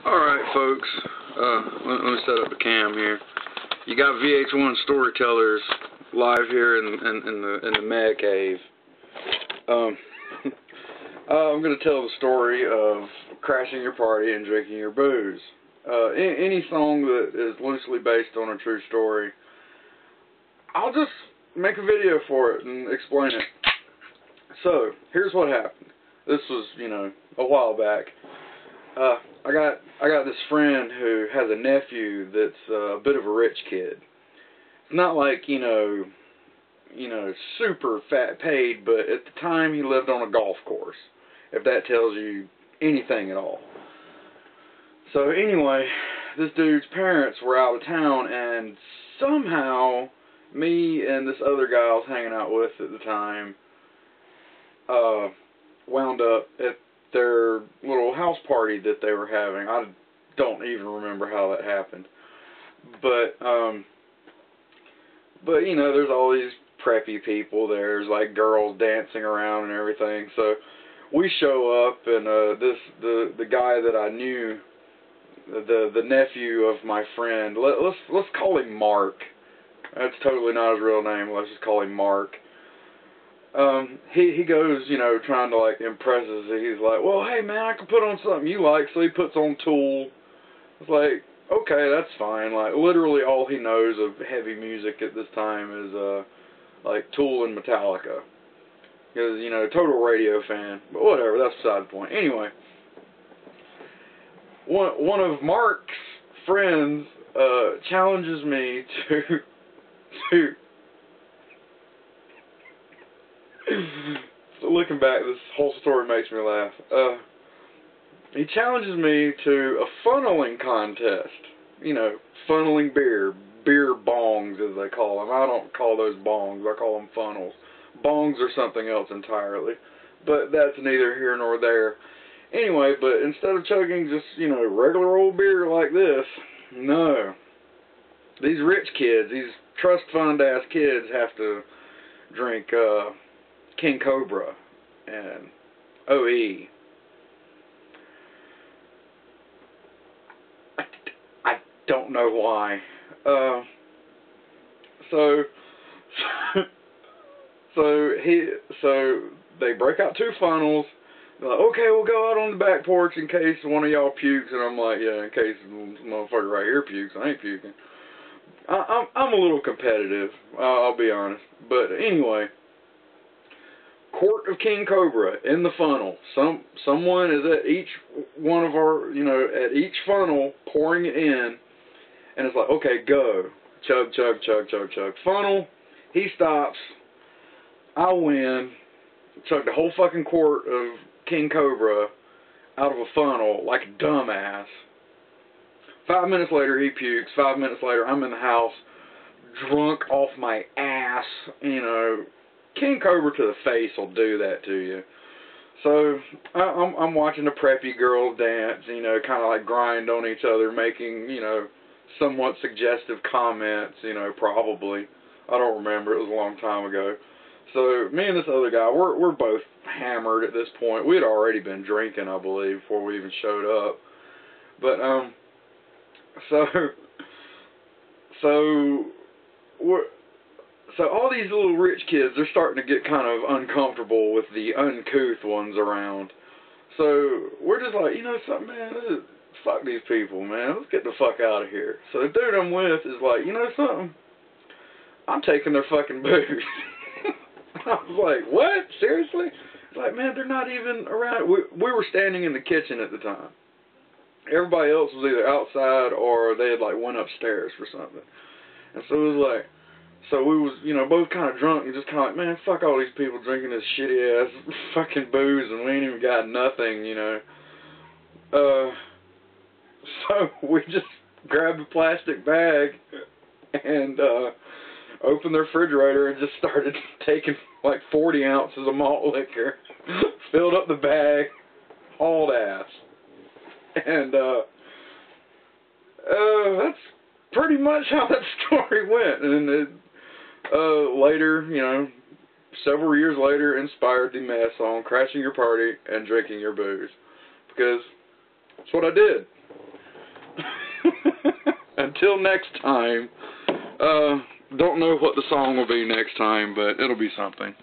Alright, folks, let me set up the cam here. You got VH1 Storytellers live here in the Mad Cave. I'm going to tell the story of crashing your party and drinking your booze. Any song that is loosely based on a true story, I'll just make a video for it and explain it. So, here's what happened. This was, a while back. I got this friend who has a nephew that's a bit of a rich kid. It's not like, super fat paid, but at the time he lived on a golf course, if that tells you anything at all. So anyway, this dude's parents were out of town, and somehow me and this other guy I was hanging out with at the time wound up at their little house party that they were having. I don't even remember how that happened. But there's all these preppy people there. There's like girls dancing around and everything. So we show up, and the guy that I knew, the nephew of my friend, let's call him Mark. That's totally not his real name. Let's just call him Mark. He goes, trying to like impress us. He's like, well, hey man, I can put on something you like. So he puts on Tool. It's like, okay, that's fine. Like literally all he knows of heavy music at this time is like Tool and Metallica. Because, total radio fan. But whatever, that's beside the point. Anyway, one of Mark's friends challenges me to so looking back, this whole story makes me laugh. He challenges me to a funneling contest. Funneling beer bongs as they call them. I don't call those bongs, I call them funnels. Bongs are something else entirely, but that's neither here nor there. Anyway, but instead of chugging just, regular old beer like this, no. These rich kids, these trust fund ass kids have to drink, King Cobra and OE. I don't know why. So they break out 2 funnels. They're like, okay, we'll go out on the back porch in case one of y'all pukes. And I'm like, yeah, in case this motherfucker right here pukes, I ain't puking. I'm a little competitive, I'll be honest. But anyway, quart of King Cobra in the funnel. Someone is at each one of our, at each funnel pouring it in, and it's like, okay, go. Chug, chug, chug, chug, chug. Funnel, he stops. I win. Chug the whole fucking quart of King Cobra out of a funnel like a dumbass. 5 minutes later, he pukes. 5 minutes later, I'm in the house, drunk off my ass, King Cobra to the face will do that to you. So I'm watching the preppy girls dance, kind of like grind on each other, making, somewhat suggestive comments, probably. I don't remember. It was a long time ago. So me and this other guy, we're both hammered at this point. We had already been drinking, I believe, before we even showed up. But So all these little rich kids, they're starting to get kind of uncomfortable with the uncouth ones around. So we're just like, something, man, fuck these people, man. Let's get the fuck out of here. So the dude I'm with is like, something? I'm taking their fucking booze. I was like, what? Seriously? It's like, man, they're not even around. We were standing in the kitchen at the time. Everybody else was either outside or they had, went upstairs for something. And so it was like, so we was, both kind of drunk and just kind of like, man, fuck all these people drinking this shitty ass fucking booze and we ain't even got nothing, So we just grabbed a plastic bag and opened the refrigerator and just started taking 40 ounces of malt liquor, filled up the bag, hauled ass. And that's pretty much how that story went. And later, several years later, inspired the Mad song, Crashing Your Party and Drinking Your Booze. Because that's what I did. until next time, don't know what the song will be next time, but it'll be something.